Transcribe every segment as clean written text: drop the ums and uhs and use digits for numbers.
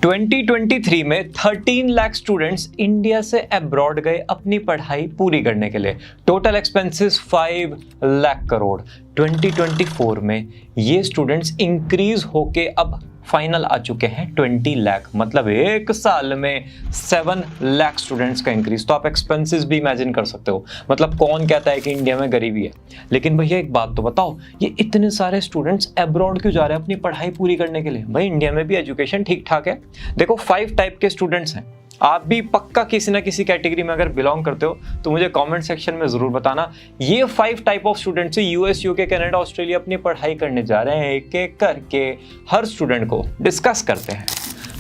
2023 में 13 lakh students India से abroad गए अपनी पढ़ाई पूरी करने के लिए। Total expenses 5 lakh crore. 2024 में ये स्टूडेंट्स इंक्रीज होके अब फाइनल आ चुके हैं 20 लाख, मतलब एक साल में 7 लाख स्टूडेंट्स का इंक्रीज। तो आप एक्सपेंसेस भी इमेजिन कर सकते हो। मतलब कौन कहता है कि इंडिया में गरीबी है। लेकिन भैया एक बात तो बताओ, ये इतने सारे स्टूडेंट्स अब्रॉड क्यों जा रहे हैं अपनी पढ़ाई पूरी करने के लिए? भाई इंडिया में भी एजुकेशन ठीक ठाक है। देखो 5 टाइप के स्टूडेंट्स हैं। आप भी पक्का किसी ना किसी कैटेगरी में अगर बिलोंग करते हो तो मुझे कमेंट सेक्शन में जरूर बताना। ये 5 type of students US, UK, Canada, Australia अपनी पढ़ाई करने जा रहे हैं। एक एक करके हर स्टूडेंट को डिस्कस करते हैं।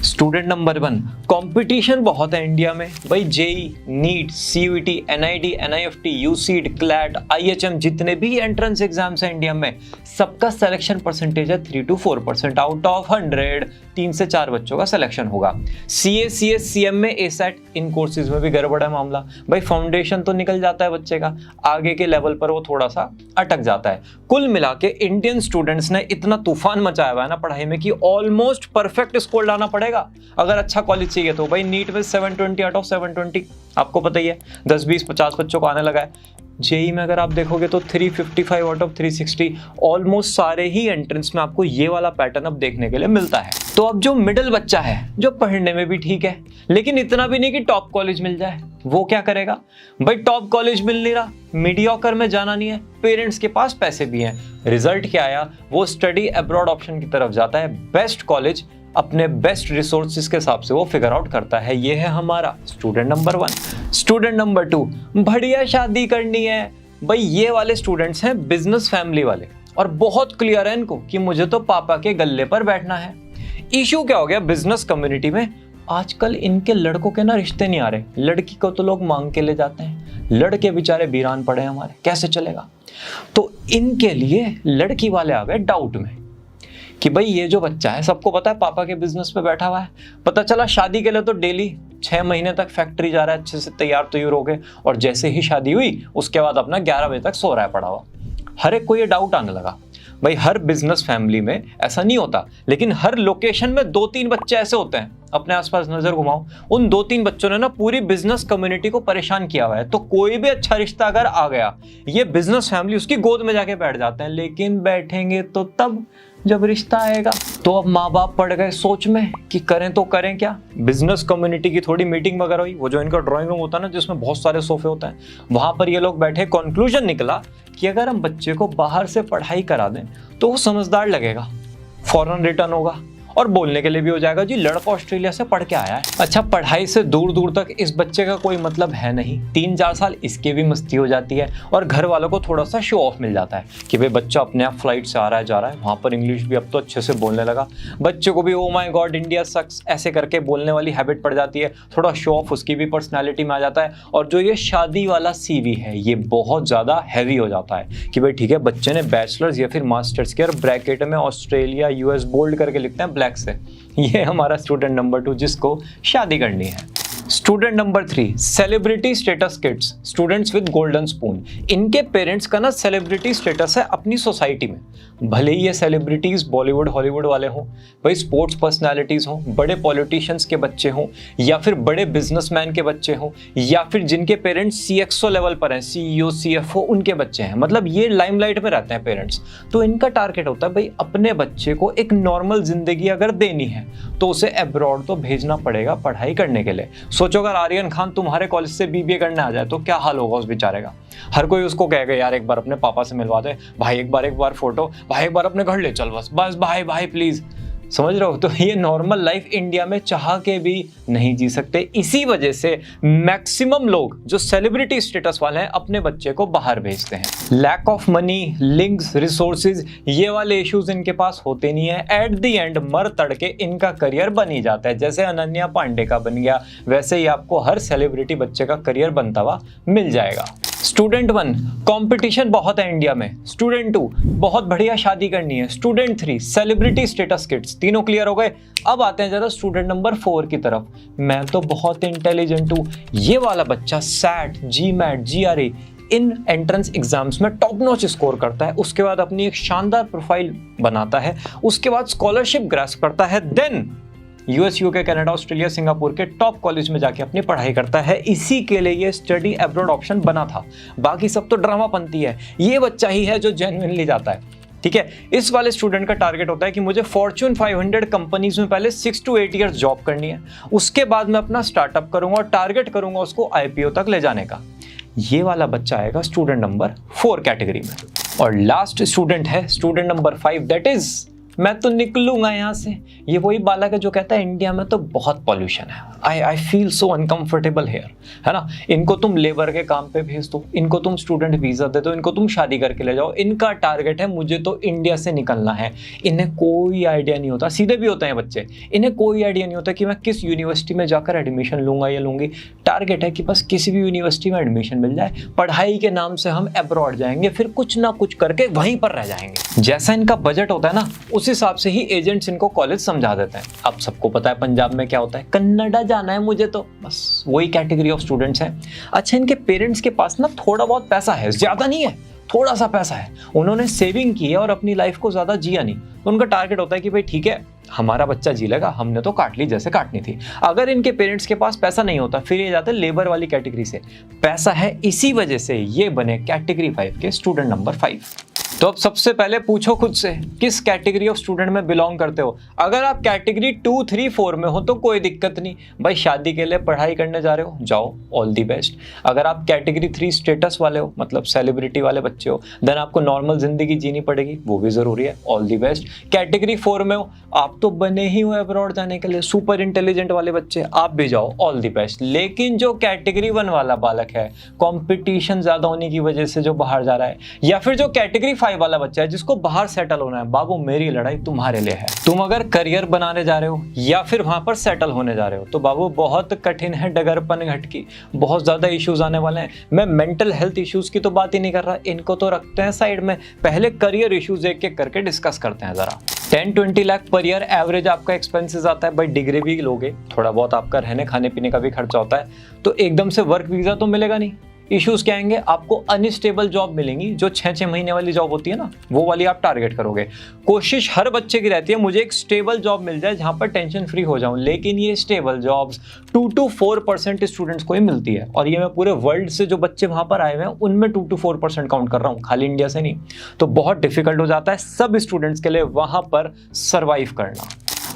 स्टूडेंट नंबर 1, कंपटीशन बहुत है इंडिया में। भाई JEE, NEET, CUET, NID, NIFT, UCEED, CLAT, IHM, जितने भी एंट्रेंस एग्जाम्स हैं इंडिया में, सबका सिलेक्शन परसेंटेज है 3 to 4%। आउट ऑफ 100 3 से 4 बच्चों का सिलेक्शन होगा। सीए, सीएस, सीएम में, एसेट, इन कोर्सेज में भी गड़बड़ है मामला। भाई फाउंडेशन तो निकल जाता है बच्चे का, आगे के लेवल पर वो थोड़ा सा अटक जाता है। कुल मिला के इंडियन स्टूडेंट्स ने इतना तूफान मचाया हुआ है ना पढ़ाई में कि ऑलमोस्ट परफेक्ट स्कोर लाना पड़ेगा अगर अच्छा कॉलेज चाहिए तो। भाई नीट में 720 आउट ऑफ 720 आपको पता ही है, 10, 20, 50 बच्चों को आने लगा है। जेई में अगर आप देखोगे तो 355 आउट ऑफ 360। ऑलमोस्ट सारे ही एंट्रेंस में आपको ये वाला पैटर्न अब देखने के लिए मिलता है। तो अब जो मिडिल बच्चा है, जो पढ़ने में भी ठीक है लेकिन इतना भी नहीं कि टॉप कॉलेज मिल जाए, वो क्या करेगा? भाई टॉप कॉलेज मिल नहीं रहा, मीडियोकर में जाना नहीं है, पेरेंट्स के पास पैसे भी हैं। रिजल्ट क्या आया? वो स्टडी अब्रॉड ऑप्शन की तरफ जाता है। बेस्ट कॉलेज अपने बेस्ट रिसोर्सेज के हिसाब से वो फिगर आउट करता है। ये है हमारा स्टूडेंट नंबर 1। स्टूडेंट नंबर 2, बढ़िया शादी करनी है। भाई ये वाले स्टूडेंट्स हैं बिजनेस फैमिली वाले और बहुत क्लियर है इनको कि मुझे तो पापा के गल्ले पर बैठना है। इशू क्या हो गया बिजनेस कम्युनिटी में? आजकल इनके लड़कों के ना रिश्ते नहीं आ रहे। लड़की को तो लोग मांग के ले जाते हैं, लड़के बेचारे वीरान पड़े हैं हमारे, कैसे चलेगा? तो इनके लिए लड़की वाले आ गए डाउट में कि भाई ये जो बच्चा है, सबको पता है पापा के बिजनेस पे बैठा हुआ है, पता चला शादी के लिए तो डेली 6 महीने तक फैक्ट्री जा रहा है, अच्छे से तैयार तैयार हो गए, और जैसे ही शादी हुई उसके बाद अपना 11 बजे तक सो रहा है पड़ा हुआ। हर एक को ये डाउट आने लगा। भाई हर बिजनेस फैमिली में ऐसा नहीं होता, लेकिन हर लोकेशन में 2-3 बच्चे ऐसे होते हैं। अपने आसपास नजर घुमाओ, उन 2-3 बच्चों ने ना पूरी बिजनेस कम्युनिटी को परेशान किया हुआ है। तो कोई भी अच्छा रिश्ता अगर आ गया, ये बिजनेस फैमिली उसकी गोद में जाके बैठ जाते हैं। लेकिन बैठेंगे तो तब जब रिश्ता आएगा। तो अब माँ बाप पड़ गए सोच में कि करें तो करें क्या। बिजनेस कम्युनिटी की थोड़ी मीटिंग वगैरह हुई, वो जो इनका ड्राइंग रूम होता है ना जिसमें बहुत सारे सोफे होते हैं, वहां पर ये लोग बैठे। कंक्लूजन निकला कि अगर हम बच्चे को बाहर से पढ़ाई करा दें तो वो समझदार लगेगा, फौरन रिटर्न होगा और बोलने के लिए भी हो जाएगा, जी लड़का ऑस्ट्रेलिया से पढ़ के आया है। अच्छा, पढ़ाई से दूर दूर तक इस बच्चे का कोई मतलब है नहीं। 3-4 साल इसके भी मस्ती हो जाती है और घर वालों को थोड़ा सा शो ऑफ मिल जाता है कि भाई बच्चा अपने आप फ्लाइट से आ रहा है, जा रहा है, वहाँ पर इंग्लिश भी अब तो अच्छे से बोलने लगा। बच्चे को भी ओ माई गॉड इंडिया सक्स ऐसे करके बोलने वाली हैबिट पड़ जाती है। थोड़ा शो ऑफ उसकी भी पर्सनैलिटी में आ जाता है। और जो ये शादी वाला CV है, ये बहुत ज़्यादा हैवी हो जाता है कि भाई ठीक है, बच्चे ने बैचलर्स या फिर मास्टर्स किया और ब्रैकेट में ऑस्ट्रेलिया US बोल्ड करके लिखते हैं ब्लैक से। ये हमारा स्टूडेंट नंबर 2 जिसको शादी करनी है। Student number 3, celebrity status kids, students with golden spoon. इनके पेरेंट्स का ना सेलिब्रिटी स्टेटस है अपनी सोसाइटी में। भले ही ये सेलिब्रिटीज बॉलीवुड हॉलीवुड वाले हों, भाई स्पोर्ट्स पर्सनालिटीज हों, बड़े पॉलिटिशियंस के बच्चे हों, या फिर बड़े बिजनेसमैन के बच्चे हों, या फिर जिनके पेरेंट्स CXO लेवल पर हैं, CEO, CFO, उनके बच्चे हैं। मतलब ये लाइमलाइट में रहते हैं पेरेंट्स। तो इनका टारगेट होता है भाई अपने बच्चे को एक नॉर्मल जिंदगी अगर देनी है तो उसे अब्रॉड तो भेजना पड़ेगा पढ़ाई करने के लिए। सोचो अगर आर्यन खान तुम्हारे कॉलेज से BBA करने आ जाए तो क्या हाल होगा उस बेचारे का। हर कोई उसको कहेगा यार एक बार अपने पापा से मिलवा दे, भाई एक बार फोटो, भाई एक बार अपने घर ले चल, बस भाई प्लीज। समझ रहे हो? तो ये नॉर्मल लाइफ इंडिया में चाह के भी नहीं जी सकते। इसी वजह से मैक्सिमम लोग जो सेलिब्रिटी स्टेटस वाले हैं अपने बच्चे को बाहर भेजते हैं। Lack of money, links, resources, ये वाले इश्यूज इनके पास होते नहीं है। एट द एंड मर तड़के इनका करियर बन ही जाता है। जैसे अनन्या पांडे का बन गया, वैसे ही आपको हर सेलिब्रिटी बच्चे का करियर बनता हुआ मिल जाएगा। स्टूडेंट 1, कंपटीशन बहुत है इंडिया में। स्टूडेंट 2, बहुत बढ़िया शादी करनी है। Student 3, celebrity status kids. तीनों क्लियर हो गए। अब आते हैं जरा स्टूडेंट नंबर 4 की तरफ। मैं तो बहुत इंटेलिजेंट हूँ। ये वाला बच्चा SAT, GMAT, GRE इन एंट्रेंस एग्जाम्स में टॉप नॉच स्कोर करता है। उसके बाद अपनी एक शानदार प्रोफाइल बनाता है, उसके बाद स्कॉलरशिप ग्रास्प करता है, then US, UK, Canada, Australia, Singapore के टॉप कॉलेज में जाके अपनी पढ़ाई करता है। इसी के लिए ये स्टडी अब्रॉड ऑप्शन बना था, बाकी सब तो ड्रामापंती है। ये बच्चा ही है जो जेन्युइनली जाता है, ठीक है। इस वाले स्टूडेंट का टारगेट होता है कि मुझे फॉर्च्यून 500 कंपनीज में पहले 6 to 8 ईयर्स जॉब करनी है, उसके बाद मैं अपना स्टार्टअप करूंगा और टारगेट करूंगा उसको आईपीओ तक ले जाने का। ये वाला बच्चा आएगा स्टूडेंट नंबर 4 कैटेगरी में। और लास्ट स्टूडेंट है स्टूडेंट नंबर 5, दैट इज मैं तो निकलूंगा यहाँ से। ये वही बालक है जो कहता है इंडिया में तो बहुत पॉल्यूशन है, I feel so uncomfortable here, है ना। इनको तुम लेबर के काम पे भेज दो, इनको तुम स्टूडेंट वीजा दे दो, इनको तुम शादी करके ले जाओ। इनका टारगेट है मुझे तो इंडिया से निकलना है। इन्हें कोई आइडिया नहीं होता, सीधे भी होते हैं बच्चे, इन्हें कोई आइडिया नहीं होता कि मैं किस यूनिवर्सिटी में जाकर एडमिशन लूंगा या लूंगी। टारगेट है कि बस किसी भी यूनिवर्सिटी में एडमिशन मिल जाए, पढ़ाई के नाम से हम अब्रॉड जाएंगे, फिर कुछ ना कुछ करके वहीं पर रह जाएंगे। जैसा इनका बजट होता है ना, उस हिसाब से ही एजेंट्स इनको कॉलेज समझा देते हैं। अब सबको पता है पंजाब में क्या होता है, कन्नडा जाना है मुझे, तो बस वही कैटेगरी ऑफ स्टूडेंट्स हैं। अच्छा, इनके पेरेंट्स के पास ना थोड़ा बहुत पैसा है, ज्यादा नहीं है, थोड़ा सा पैसा है, उन्होंने सेविंग की है और अपनी लाइफ को ज्यादा जिया नहीं। तो उनका टारगेट होता है कि भाई ठीक है, हमारा बच्चा जी लेगा, हमने तो काट ली जैसे काटनी थी। अगर इनके पेरेंट्स के पास पैसा नहीं होता, फिर ये जाते लेबर वाली कैटेगरी से। पैसा है, इसी वजह से ये बने कैटेगरी 5 के स्टूडेंट नंबर 5। तो अब सबसे पहले पूछो खुद से, किस कैटेगरी ऑफ स्टूडेंट में बिलोंग करते हो। अगर आप कैटेगरी 2, 3, 4 में हो तो कोई दिक्कत नहीं भाई, शादी के लिए पढ़ाई करने जा रहे हो, जाओ, ऑल दी बेस्ट। अगर आप कैटेगरी 3 स्टेटस वाले हो, मतलब सेलिब्रिटी वाले बच्चे हो, देन आपको नॉर्मल जिंदगी जीनी पड़ेगी, वो भी जरूरी है, ऑल दी बेस्ट। कैटेगरी 4 में हो, आप तो बने ही हो अब्रॉड जाने के लिए, सुपर इंटेलिजेंट वाले बच्चे, आप भी जाओ, ऑल दी बेस्ट। लेकिन जो कैटेगरी 1 वाला बालक है, कॉम्पिटिशन ज्यादा होने की वजह से जो बाहर जा रहा है, या फिर जो कैटेगरी 5 वाला बच्चा है जिसको बाहर सेटल होना है, बाबू मेरी लड़ाई तुम्हारे लिए है। तुम अगर करियर बनाने जा रहे हो या फिर वहां पर सेटल होने जा रहे हो, तो बाबू बहुत कठिन है, डगरपन घटकी, बहुत ज्यादा इश्यूज आने वाले हैं। मैं मेंटल हेल्थ इश्यूज की तो बात ही नहीं कर रहा, इनको तो रखते हैं साइड में, पहले करियर इश्यूज एक एक करके डिस्कस करते हैं जरा। 10-20 लाख पर ईयर एवरेज आपका एक्सपेंसेस आता है भाई। डिग्री भी लोगे, थोड़ा बहुत आपका रहने खाने पीने का भी खर्चा होता है, तो एकदम से वर्क वीजा तो मिलेगा नहीं। इश्यूज क्या आएंगे, आपको अनस्टेबल जॉब मिलेंगी, जो 6-6 महीने वाली जॉब होती है ना, वो वाली आप टारगेट करोगे। कोशिश हर बच्चे की रहती है मुझे एक स्टेबल जॉब मिल जाए जहां पर टेंशन फ्री हो जाऊं, लेकिन ये स्टेबल जॉब्स 2 to 4% स्टूडेंट्स को ही मिलती है। और ये मैं पूरे वर्ल्ड से जो बच्चे वहां पर आए हुए हैं उनमें 2 to 4% काउंट कर रहा हूं, खाली इंडिया से नहीं। तो बहुत डिफिकल्ट हो जाता है सब स्टूडेंट्स के लिए वहां पर सर्वाइव करना।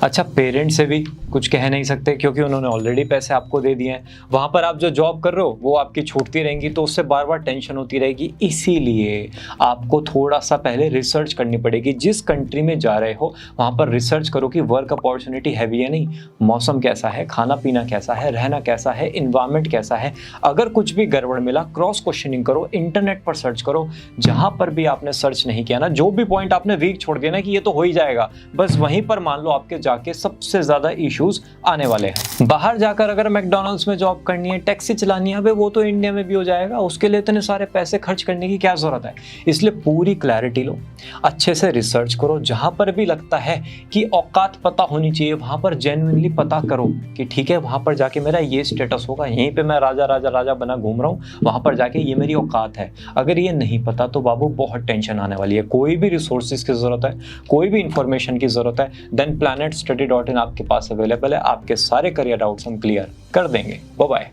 अच्छा, पेरेंट्स से भी कुछ कह नहीं सकते क्योंकि उन्होंने ऑलरेडी पैसे आपको दे दिए हैं। वहाँ पर आप जो जॉब कर रहे हो वो आपकी छूटती रहेंगी, तो उससे बार बार टेंशन होती रहेगी। इसीलिए आपको थोड़ा सा पहले रिसर्च करनी पड़ेगी। जिस कंट्री में जा रहे हो वहाँ पर रिसर्च करो कि वर्क अपॉर्चुनिटी हैवी है नहीं, मौसम कैसा है, खाना पीना कैसा है, रहना कैसा है, इन्वायरमेंट कैसा है। अगर कुछ भी गड़बड़ मिला, क्रॉस क्वेश्चनिंग करो, इंटरनेट पर सर्च करो। जहाँ पर भी आपने सर्च नहीं किया ना, जो भी पॉइंट आपने वीक छोड़ दिया ना कि ये तो हो ही जाएगा, बस वहीं पर मान लो आपके जाके सबसे ज्यादा इश्यूज आने वाले हैं। बाहर जाकर अगर मैकडॉनल्ड्स में जॉब करनी है, टैक्सी चलानी है, वो तो इंडिया में भी हो जाएगा, उसके लिए इतने सारे पैसे खर्च करने की क्या जरूरत है। इसलिए पूरी क्लैरिटी लो, अच्छे से रिसर्च करो। जहां पर भी लगता है कि औकात पता होनी चाहिए, वहां पर जेन्युइनली पता करो कि ठीक है, वहां पर जाके मेरा ये स्टेटस होगा, यहीं पे मैं राजा राजा राजा बना घूम रहा हूँ, वहां पर जाके ये मेरी औकात है। अगर ये नहीं पता तो बाबू बहुत टेंशन आने वाली है। कोई भी रिसोर्सेज की जरूरत है, कोई भी इंफॉर्मेशन की जरूरत है, देन planetstudy.in आपके पास अवेलेबल है। आपके सारे करियर डाउट्स हम क्लियर कर देंगे। Bye bye.